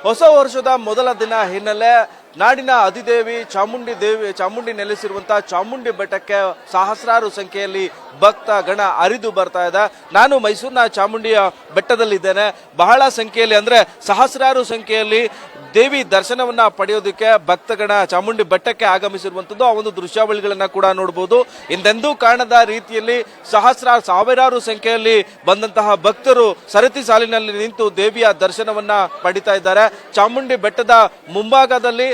ಹೊಸ ವರ್ಷದ ಮೊದಲ ದಿನ ಹಿನ್ನೆಲೆ ನಾಡಿನ ಅಧಿದೇವಿ ಚಾಮುಂಡಿ ನೆಲೆಸಿರುವಂತಹ ಚಾಮುಂಡಿ ಬೆಟ್ಟಕ್ಕೆ ಸಹಸ್ರಾರು ಸಂಖ್ಯೆಯಲ್ಲಿ ಭಕ್ತ ಗಣ ಹರಿದು ಬರ್ತಾ ಇದೆ. ನಾನು ಮೈಸೂರಿನ ಚಾಮುಂಡಿಯ ಬೆಟ್ಟದಲ್ಲಿದ್ದೇನೆ. ಬಹಳ ಸಂಖ್ಯೆಯಲ್ಲಿ ಅಂದ್ರೆ ಸಹಸ್ರಾರು ಸಂಖ್ಯೆಯಲ್ಲಿ ದೇವಿ ದರ್ಶನವನ್ನ ಪಡೆಯೋದಕ್ಕೆ ಭಕ್ತಗಣ ಚಾಮುಂಡಿ ಬೆಟ್ಟಕ್ಕೆ ಆಗಮಿಸಿರುವಂತದ್ದು. ಆ ಒಂದು ದೃಶ್ಯಾವಳಿಗಳನ್ನ ಕೂಡ ನೋಡಬಹುದು. ಹಿಂದೆಂದೂ ಕಾಣದ ರೀತಿಯಲ್ಲಿ ಸಾವಿರಾರು ಸಂಖ್ಯೆಯಲ್ಲಿ ಬಂದಂತಹ ಭಕ್ತರು ಸರತಿ ಸಾಲಿನಲ್ಲಿ ನಿಂತು ದೇವಿಯ ದರ್ಶನವನ್ನ ಪಡಿತಾ ಇದ್ದಾರೆ. ಚಾಮುಂಡಿ ಬೆಟ್ಟದ ಮುಂಭಾಗದಲ್ಲಿ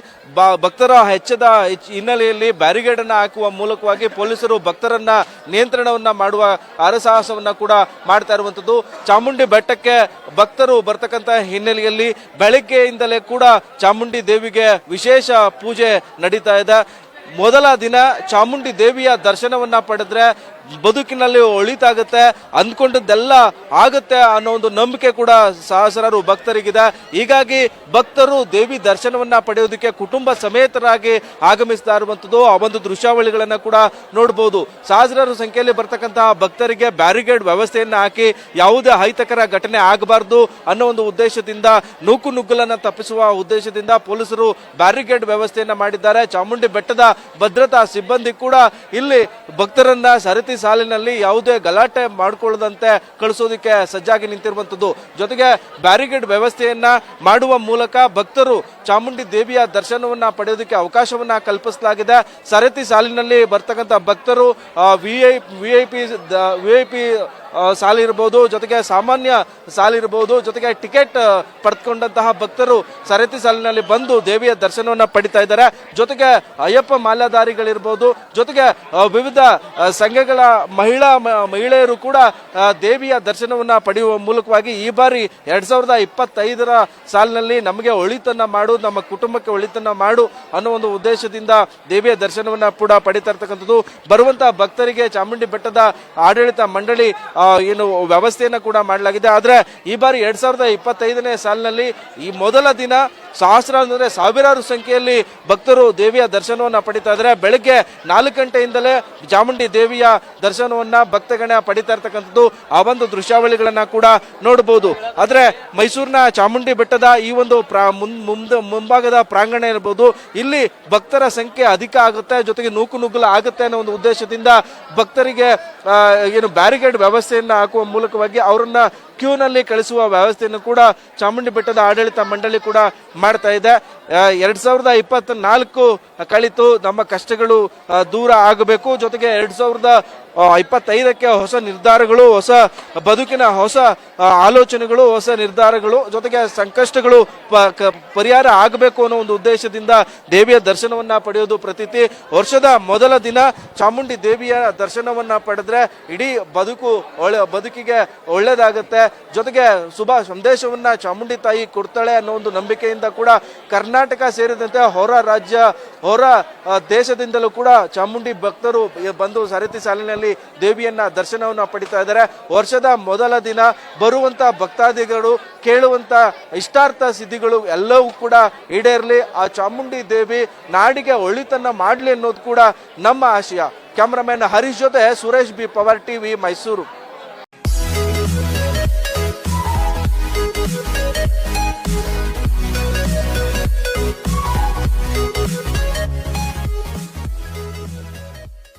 ಭಕ್ತರ ಹೆಚ್ಚದ ಹಿನ್ನೆಲೆಯಲ್ಲಿ ಬ್ಯಾರಿಗೇಡ್ ಅನ್ನ ಹಾಕುವ ಮೂಲಕವಾಗಿ ಪೊಲೀಸರು ಭಕ್ತರನ್ನ ನಿಯಂತ್ರಣವನ್ನ ಮಾಡುವ ಹರಸಾಹಸವನ್ನ ಕೂಡ ಮಾಡ್ತಾ ಇರುವಂತದ್ದು. ಚಾಮುಂಡಿ ಬೆಟ್ಟಕ್ಕೆ ಭಕ್ತರು ಬರ್ತಕ್ಕಂತ ಹಿನ್ನೆಲೆಯಲ್ಲಿ ಬೆಳಗ್ಗೆಯಿಂದಲೇ ಕೂಡ ಚಾಮುಂಡಿ ದೇವಿಗೆ ವಿಶೇಷ ಪೂಜೆ ನಡೀತಾ ಇದೆ. ಮೊದಲ ದಿನ ಚಾಮುಂಡಿ ದೇವಿಯ ದರ್ಶನವನ್ನ ಪಡೆದ್ರೆ ಬದುಕಿನಲ್ಲಿ ಒಳಿತಾಗುತ್ತೆ, ಅಂದ್ಕೊಂಡದ್ದೆಲ್ಲ ಆಗುತ್ತೆ ಅನ್ನೋ ಒಂದು ನಂಬಿಕೆ ಕೂಡ ಸಹಸ್ರಾರು ಭಕ್ತರಿಗಿದೆ. ಹೀಗಾಗಿ ಭಕ್ತರು ದೇವಿ ದರ್ಶನವನ್ನ ಪಡೆಯೋದಕ್ಕೆ ಕುಟುಂಬ ಸಮೇತರಾಗಿ ಆಗಮಿಸ್ತಾ ಇರುವಂತದ್ದು. ಆ ಒಂದು ದೃಶ್ಯಾವಳಿಗಳನ್ನ ಕೂಡ ನೋಡಬಹುದು. ಸಹಸ್ರಾರು ಸಂಖ್ಯೆಯಲ್ಲಿ ಬರ್ತಕ್ಕಂತಹ ಭಕ್ತರಿಗೆ ಬ್ಯಾರಿಗೇಡ್ ವ್ಯವಸ್ಥೆಯನ್ನ ಹಾಕಿ ಯಾವುದೇ ಅಹಿತಕರ ಘಟನೆ ಆಗಬಾರ್ದು ಅನ್ನೋ ಒಂದು ಉದ್ದೇಶದಿಂದ, ನುಗ್ಗಲನ್ನ ತಪ್ಪಿಸುವ ಉದ್ದೇಶದಿಂದ ಪೊಲೀಸರು ಬ್ಯಾರಿಗೇಡ್ ವ್ಯವಸ್ಥೆಯನ್ನ ಮಾಡಿದ್ದಾರೆ. ಚಾಮುಂಡಿ ಬೆಟ್ಟದ ಭದ್ರತಾ ಸಿಬ್ಬಂದಿ ಕೂಡ ಇಲ್ಲಿ ಭಕ್ತರನ್ನ ಸರತಿ ಸಾಲಿನಲ್ಲಿ ಯಾವುದೇ ಗಲಾಟೆ ಮಾಡಿಕೊಳ್ಳದಂತೆ ಕಳಿಸೋದಕ್ಕೆ ಸಜ್ಜಾಗಿ ನಿಂತಿರುವಂತದ್ದು. ಜೊತೆಗೆ ಬ್ಯಾರಿಗೇಡ್ ವ್ಯವಸ್ಥೆಯನ್ನ ಮಾಡುವ ಮೂಲಕ ಭಕ್ತರು ಚಾಮುಂಡಿ ದೇವಿಯ ದರ್ಶನವನ್ನ ಪಡೆಯೋದಕ್ಕೆ ಅವಕಾಶವನ್ನ ಕಲ್ಪಿಸಲಾಗಿದೆ. ಸರತಿ ಸಾಲಿನಲ್ಲಿ ಬರ್ತಕ್ಕಂಥ ಭಕ್ತರು ವಿಐಪಿ ಸಾಲಿರಬಹುದು, ಜೊತೆಗೆ ಸಾಮಾನ್ಯ ಸಾಲಿರಬಹುದು, ಜೊತೆಗೆ ಟಿಕೆಟ್ ಪಡೆದುಕೊಂಡಂತಹ ಭಕ್ತರು ಸರತಿ ಸಾಲಿನಲ್ಲಿ ಬಂದು ದೇವಿಯ ದರ್ಶನವನ್ನ ಪಡಿತಾ ಇದ್ದಾರೆ. ಜೊತೆಗೆ ಅಯ್ಯಪ್ಪ ಮಾಲಾಧಾರಿಗಳಿರ್ಬೋದು, ಜೊತೆಗೆ ವಿವಿಧ ಸಂಘಗಳ ಮಹಿಳೆಯರು ಕೂಡ ದೇವಿಯ ದರ್ಶನವನ್ನ ಪಡೆಯುವ ಮೂಲಕವಾಗಿ ಈ ಬಾರಿ 2025 ಸಾಲಿನಲ್ಲಿ ನಮಗೆ ಒಳಿತನ್ನ ಮಾಡು, ನಮ್ಮ ಕುಟುಂಬಕ್ಕೆ ಒಳಿತನ್ನ ಮಾಡು ಅನ್ನೋ ಒಂದು ಉದ್ದೇಶದಿಂದ ದೇವಿಯ ದರ್ಶನವನ್ನ ಕೂಡ ಪಡಿತಾ ಇರ್ತಕ್ಕಂಥದ್ದು. ಬರುವಂತಹ ಭಕ್ತರಿಗೆ ಚಾಮುಂಡಿ ಬೆಟ್ಟದ ಆಡಳಿತ ಮಂಡಳಿ ಏನು ವ್ಯವಸ್ಥೆಯನ್ನ ಕೂಡ ಮಾಡಲಾಗಿದೆ. ಆದ್ರೆ ಈ ಬಾರಿ 2025ನೇ ಸಾಲಿನಲ್ಲಿ ಈ ಮೊದಲ ದಿನ ಸಾವಿರಾರು ಸಂಖ್ಯೆಯಲ್ಲಿ ಭಕ್ತರು ದೇವಿಯ ದರ್ಶನವನ್ನ ಪಡಿತಾ ಇದ್ದಾರೆ. ಬೆಳಗ್ಗೆ 4 ಗಂಟೆಯಿಂದಲೇ ಚಾಮುಂಡಿ ದೇವಿಯ ದರ್ಶನವನ್ನ ಭಕ್ತಗಣ ಪಡಿತಾ ಇರ್ತಕ್ಕಂಥದ್ದು. ಆ ಒಂದು ದೃಶ್ಯಾವಳಿಗಳನ್ನ ಕೂಡ ನೋಡಬಹುದು. ಆದ್ರೆ ಮೈಸೂರಿನ ಚಾಮುಂಡಿ ಬೆಟ್ಟದ ಈ ಒಂದು ಮುಂಭಾಗದ ಪ್ರಾಂಗಣ ಇರಬಹುದು, ಇಲ್ಲಿ ಭಕ್ತರ ಸಂಖ್ಯೆ ಅಧಿಕ ಆಗುತ್ತೆ, ಜೊತೆಗೆ ನುಗ್ಗಲು ಆಗುತ್ತೆ ಅನ್ನೋ ಒಂದು ಉದ್ದೇಶದಿಂದ ಭಕ್ತರಿಗೆ ಏನು ಬ್ಯಾರಿಗೇಡ್ ವ್ಯವಸ್ಥೆಯನ್ನ ಹಾಕುವ ಮೂಲಕವಾಗಿ ಅವರನ್ನ ಕ್ಯೂನಲ್ಲಿ ಕಳಿಸುವ ವ್ಯವಸ್ಥೆಯನ್ನು ಕೂಡ ಚಾಮುಂಡಿ ಬೆಟ್ಟದ ಆಡಳಿತ ಮಂಡಳಿ ಕೂಡ ಮಾಡ್ತಾ ಇದೆ. 2024 ಕಳಿತು ನಮ್ಮ ಕಷ್ಟಗಳು ದೂರ ಆಗಬೇಕು, ಜೊತೆಗೆ 2025ಕ್ಕೆ ಹೊಸ ನಿರ್ಧಾರಗಳು, ಹೊಸ ಬದುಕಿನ ಹೊಸ ಆಲೋಚನೆಗಳು, ಹೊಸ ನಿರ್ಧಾರಗಳು, ಜೊತೆಗೆ ಸಂಕಷ್ಟಗಳು ಪರಿಹಾರ ಆಗಬೇಕು ಅನ್ನೋ ಒಂದು ಉದ್ದೇಶದಿಂದ ದೇವಿಯ ದರ್ಶನವನ್ನ ಪಡೆಯೋದು ಪ್ರತೀತಿ. ವರ್ಷದ ಮೊದಲ ದಿನ ಚಾಮುಂಡಿ ದೇವಿಯ ದರ್ಶನವನ್ನ ಪಡೆದ್ರೆ ಇಡೀ ಬದುಕಿಗೆ ಒಳ್ಳೇದಾಗುತ್ತೆ, ಜೊತೆಗೆ ಶುಭ ಸಂದೇಶವನ್ನ ಚಾಮುಂಡಿ ತಾಯಿ ಕೊಡ್ತಾಳೆ ಅನ್ನೋ ಒಂದು ನಂಬಿಕೆಯಿಂದ ಕೂಡ ಕರ್ನಾಟಕ ಸೇರಿದಂತೆ ಹೊರ ದೇಶದಿಂದಲೂ ಕೂಡ ಚಾಮುಂಡಿ ಭಕ್ತರು ಬಂದು ಸರತಿ ಸಾಲಿನಲ್ಲಿ ದೇವಿಯನ್ನ ದರ್ಶನವನ್ನ ಪಡಿತಾ ಇದ್ದಾರೆ. ವರ್ಷದ ಮೊದಲ ದಿನ ಬರುವಂತ ಭಕ್ತಾದಿಗಳು ಕೇಳುವಂತ ಇಷ್ಟಾರ್ಥ ಸಿದ್ಧಿಗಳು ಎಲ್ಲವೂ ಕೂಡ ಈಡೇರಲಿ, ಆ ಚಾಮುಂಡಿ ದೇವಿ ನಾಡಿಗೆ ಒಳಿತನ್ನ ಮಾಡ್ಲಿ ಅನ್ನೋದು ಕೂಡ ನಮ್ಮ ಆಶಯ. ಕ್ಯಾಮರಾಮನ್ ಹರೀಶ್ ಜೊತೆ Suresh B, power TV, Mysuru.